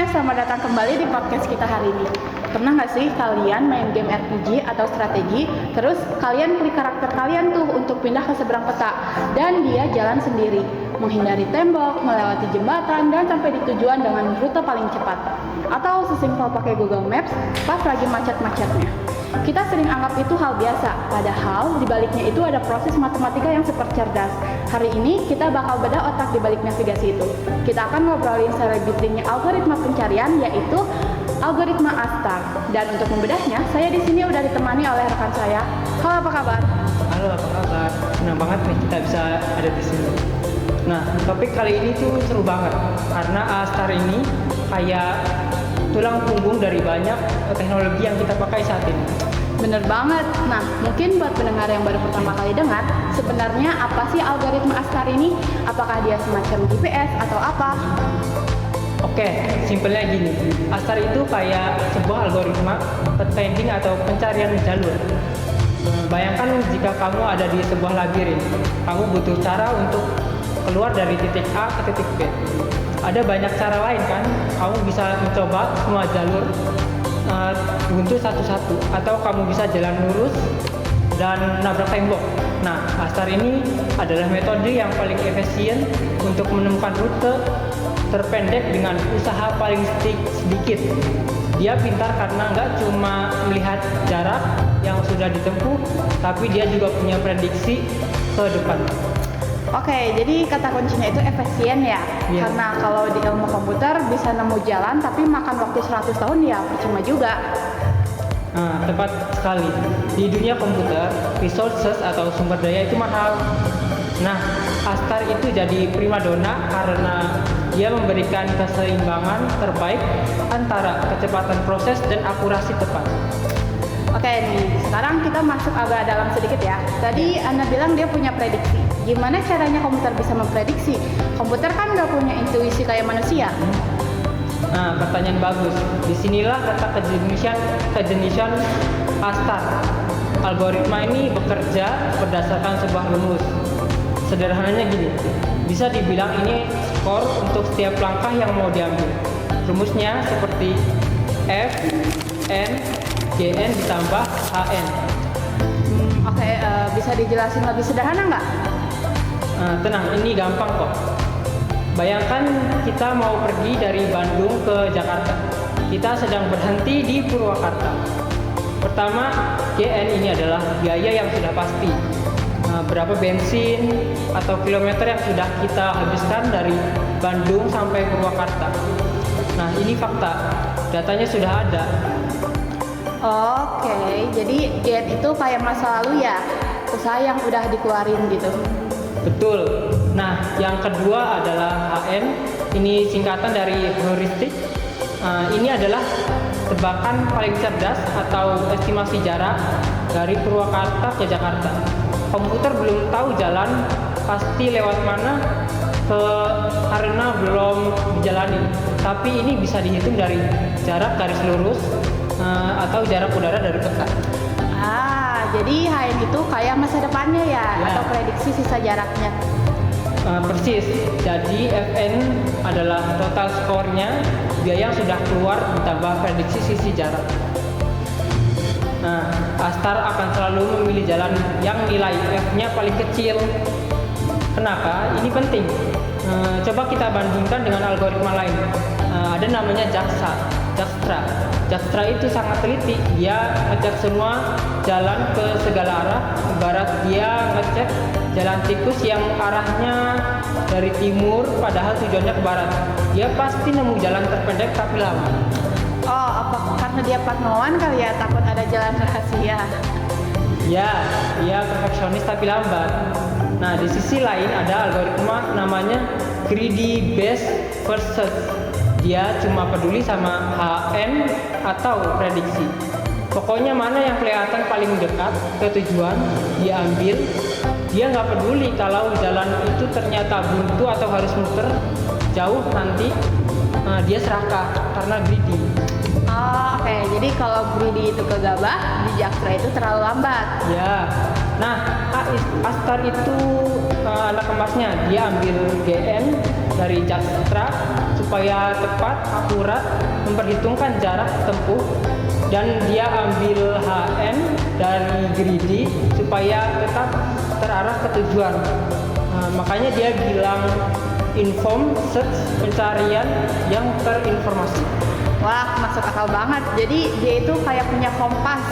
semuanya, selamat datang kembali di podcast kita hari ini. Pernah nggak sih kalian main game RPG atau strategi, terus kalian klik karakter kalian tuh untuk pindah ke seberang peta, dan dia jalan sendiri, menghindari tembok, melewati jembatan, dan sampai di tujuan dengan rute paling cepat. Atau sesimpel pakai Google Maps pas lagi macet-macetnya. Kita sering anggap itu hal biasa, padahal di baliknya itu ada proses matematika yang super cerdas. Hari ini kita bakal bedah otak di balik navigasi itu. Kita akan ngobrolin selebritingnya algoritma pencarian, yaitu algoritma Astar. Dan untuk membedahnya, saya di sini udah ditemani oleh rekan saya. Halo, apa kabar? Halo, apa kabar? Senang banget nih kita bisa ada di sini. Nah, topik kali ini tuh seru banget karena Astar ini kayak tulang punggung dari banyak teknologi yang kita pakai saat ini. Bener banget. Nah, mungkin buat pendengar yang baru pertama kali dengar, sebenarnya apa sih algoritma Astar ini? Apakah dia semacam GPS atau apa? Oke, simpelnya gini. Astar itu kayak sebuah algoritma pathfinding atau pencarian jalur. Bayangkan jika kamu ada di sebuah labirin, kamu butuh cara untuk keluar dari titik A ke titik B. Ada banyak cara lain kan, kamu bisa mencoba semua jalur buntu satu-satu, atau kamu bisa jalan lurus dan nabrak tembok. Nah, Astar ini adalah metode yang paling efisien untuk menemukan rute terpendek dengan usaha paling sedikit. Dia pintar karena nggak cuma melihat jarak yang sudah ditempuh, tapi dia juga punya prediksi ke depan. Oke, jadi kata kuncinya itu efisien ya? Iya. Karena kalau di ilmu komputer bisa nemu jalan tapi makan waktu 100 tahun ya percuma juga. Nah, tepat sekali. Di dunia komputer, resources atau sumber daya itu mahal. Nah, Astar itu jadi primadona karena dia memberikan keseimbangan terbaik antara kecepatan proses dan akurasi tepat. Oke nih, sekarang kita masuk agak dalam sedikit ya. Tadi Anda bilang dia punya prediksi. Gimana caranya komputer bisa memprediksi? Komputer kan nggak punya intuisi kayak manusia. Nah, pertanyaan bagus. Disinilah kata kejeniusan Astar. Algoritma ini bekerja berdasarkan sebuah rumus. Sederhananya gini, bisa dibilang ini skor untuk setiap langkah yang mau diambil. Rumusnya seperti F, N, Gn ditambah Hn. Oke, bisa dijelasin lebih sederhana nggak? Tenang, ini gampang kok. Bayangkan kita mau pergi dari Bandung ke Jakarta. Kita sedang berhenti di Purwakarta. Pertama, Gn ini adalah biaya yang sudah pasti. Berapa bensin atau kilometer yang sudah kita habiskan dari Bandung sampai Purwakarta. Nah, ini fakta. Datanya sudah ada. Oke, jadi gen itu kayak masa lalu ya, usaha yang udah dikeluarin gitu. Betul. Nah, yang kedua adalah HN. Ini singkatan dari heuristik. Ini adalah tebakan paling cerdas atau estimasi jarak dari Purwakarta ke Jakarta. Komputer belum tahu jalan pasti lewat mana karena belum dijalani. Tapi ini bisa dihitung dari jarak garis lurus atau jarak udara dari peta. Jadi HN itu kayak masa depannya ya, atau prediksi sisa jaraknya. Persis. Jadi Fn adalah total skornya, biaya yang sudah keluar ditambah prediksi sisi jarak. Nah, Astar akan selalu memilih jalan yang nilai F-nya paling kecil. Kenapa? Ini penting. Coba kita bandingkan dengan algoritma lain. Ada namanya Dijkstra. Dijkstra itu sangat teliti. Dia ngecek semua jalan ke segala arah. Ibarat dia ngecek jalan tikus yang arahnya dari timur padahal tujuannya ke barat. Dia pasti nemu jalan terpendek tapi lama. Oh, apa karena dia parnoan kali ya, takut ada jalan rahasia? Ya, dia perfeksionis tapi lambat. Nah, di sisi lain ada algoritma namanya Greedy Best First Search. Dia cuma peduli sama HN atau prediksi. Pokoknya mana yang kelihatan paling dekat ke tujuan, dia ambil. Dia nggak peduli kalau jalan itu ternyata buntu atau harus muter jauh nanti. Dia serakah karena greedy. Oke, jadi kalau greedy itu gegabah, Dijkstra itu terlalu lambat. Ya. Nah, Astar itu anak emasnya. Dia ambil Gn dari Dijkstra supaya tepat, akurat, memperhitungkan jarak tempuh, dan dia ambil HM dari greedy supaya tetap terarah ke tujuan. Makanya dia bilang inform search, pencarian yang terinformasi. Wah, masuk akal banget. Jadi dia itu kayak punya kompas,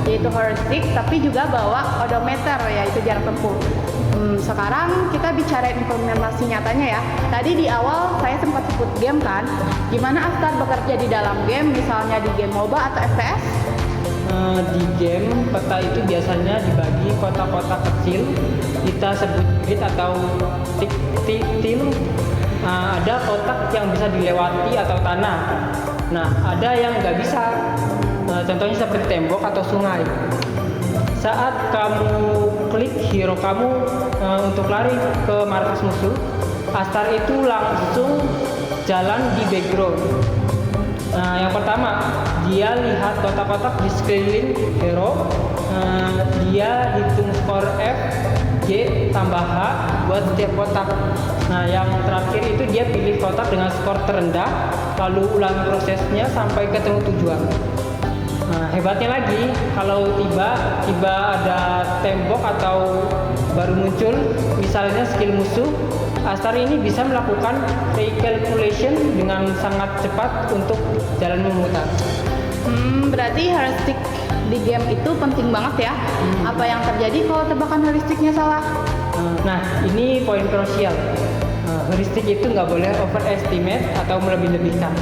yaitu heuristik, tapi juga bawa odometer, yaitu jarak tempuh. Sekarang kita bicara implementasi nyatanya ya. Tadi di awal saya sempat sebut game kan. Gimana Astar bekerja di dalam game, misalnya di game MOBA atau FPS? Di game, peta itu biasanya dibagi kotak-kotak kecil, kita sebut grid atau til. Ada kotak yang bisa dilewati atau tanah. Nah, ada yang nggak bisa. Contohnya seperti tembok atau sungai. Saat kamu klik hero kamu untuk lari ke markas musuh, Astar itu langsung jalan di background. Nah, yang pertama, dia lihat kotak-kotak di sekeliling hero. Dia hitung skor F, G, tambah H buat setiap kotak. Nah, yang terakhir itu dia pilih kotak dengan skor terendah, lalu ulangi prosesnya sampai ketemu tujuan. Nah, hebatnya lagi, kalau tiba ada tembok atau baru muncul, misalnya skill musuh, Astar ini bisa melakukan recalculation dengan sangat cepat untuk jalan memutar. Berarti heuristik di game itu penting banget ya. Apa yang terjadi kalau tebakan heuristiknya salah? Nah, ini poin krusial. Heuristik itu nggak boleh overestimate atau melebih-lebihkan.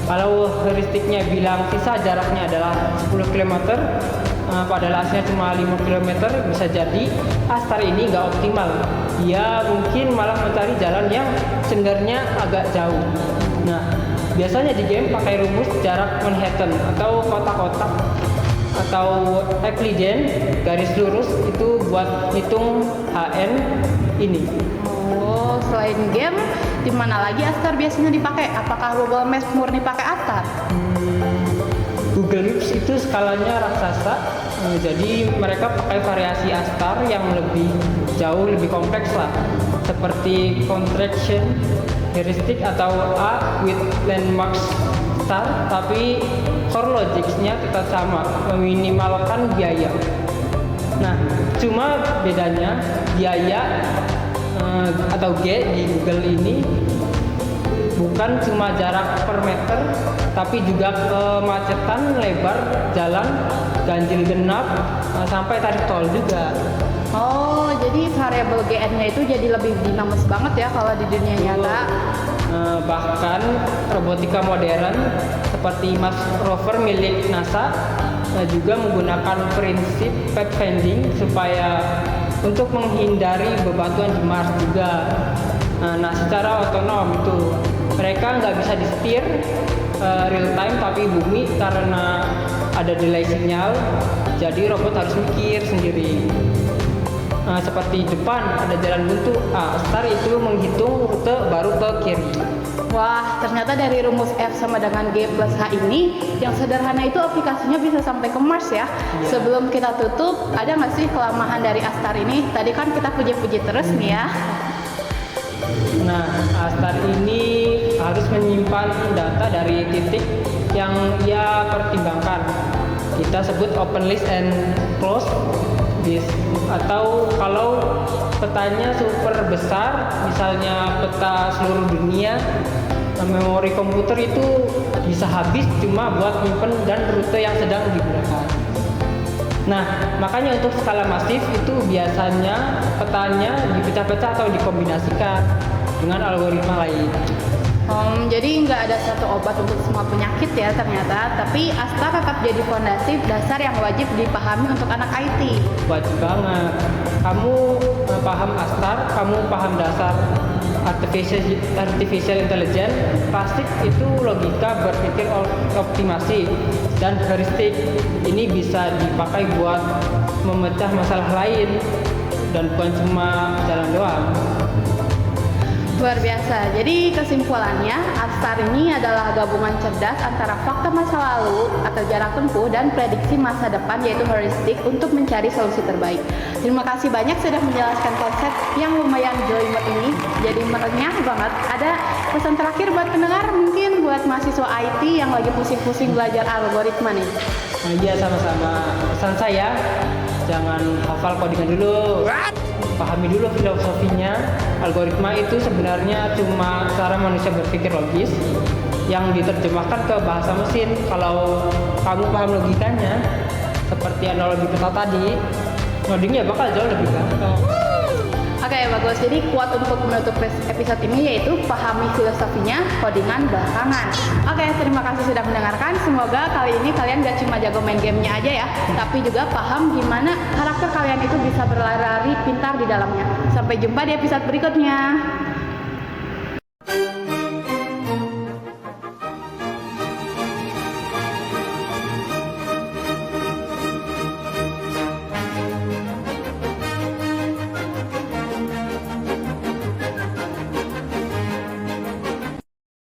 Kalau heuristiknya bilang sisa jaraknya adalah 10 km, padahal aslinya cuma 5 km, bisa jadi Astar ini nggak optimal. Dia mungkin malah mencari jalan yang sebenarnya agak jauh. Nah, biasanya di game pakai rumus jarak Manhattan atau kotak-kotak atau Euclidean garis lurus itu buat hitung HN ini. Oh, selain game, di mana lagi Astar biasanya dipakai? Apakah Google Maps murni pakai Astar? Google Maps itu skalanya raksasa, jadi mereka pakai variasi Astar yang lebih jauh, lebih kompleks lah, seperti contraction, heuristic atau A with landmarks star, tapi core logics-nya tetap sama, meminimalkan biaya. Nah, cuma bedanya biaya atau G di Google ini bukan cuma jarak per meter, tapi juga kemacetan, lebar jalan, ganjil genap, sampai tarif tol juga. Oh, jadi variabel GN-nya itu jadi lebih dinamis banget ya kalau di dunia nyata. Bahkan robotika modern seperti Mars rover milik NASA juga menggunakan prinsip pathfinding supaya untuk menghindari bebatuan di Mars juga. Nah, secara otonom itu mereka nggak bisa disetir real time tapi bumi karena ada delay sinyal, jadi robot harus mikir sendiri. Seperti depan ada jalan buntu, Astar itu menghitung rute baru ke kiri. Wah, ternyata dari rumus F sama dengan G plus H ini yang sederhana itu aplikasinya bisa sampai ke Mars ya. Sebelum kita tutup, ada nggak sih kelemahan dari Astar ini? Tadi kan kita puji-puji terus nih ya. Nah, Astar ini harus menyimpan data dari titik yang ia pertimbangkan. Kita sebut open list and close list. Atau kalau petanya super besar, misalnya peta seluruh dunia, memori komputer itu bisa habis cuma buat nyimpen dan rute yang sedang digunakan. Nah, makanya untuk skala masif itu biasanya petanya dipecah-pecah atau dikombinasikan dengan algoritma lain. Jadi nggak ada satu obat untuk semua penyakit ya ternyata, tapi Astar tetap jadi fondasi dasar yang wajib dipahami untuk anak IT. Wajib banget. Kamu paham Astar, kamu paham dasar artificial intelligence, plastik itu logika berpikir optimasi, dan heuristik ini bisa dipakai buat memecah masalah lain dan bukan cuma jalan doang. Luar biasa. Jadi kesimpulannya, Astar ini adalah gabungan cerdas antara fakta masa lalu atau jarak tempuh dan prediksi masa depan, yaitu heuristik, untuk mencari solusi terbaik. Terima kasih banyak sudah menjelaskan konsep yang lumayan jelimet ini. Jadi merenyah banget. Ada pesan terakhir buat pendengar, mungkin buat mahasiswa IT yang lagi pusing-pusing belajar algoritma nih. Nah, iya, sama-sama. Pesan saya, jangan hafal codingan dulu. Pahami dulu filosofinya. Algoritma itu sebenarnya cuma cara manusia berpikir logis yang diterjemahkan ke bahasa mesin. Kalau kamu paham logikanya, seperti analogi peta tadi, codingnya bakal jauh lebih gampang. Oke, bagus. Jadi quote untuk menutup episode ini yaitu pahami filosofinya, codingan belakangan. Oke, terima kasih sudah mendengarkan. Semoga kali ini kalian gak cuma jago main gamenya aja ya, tapi juga paham gimana karakter kalian itu bisa berlari pintar di dalamnya. Sampai jumpa di episode berikutnya.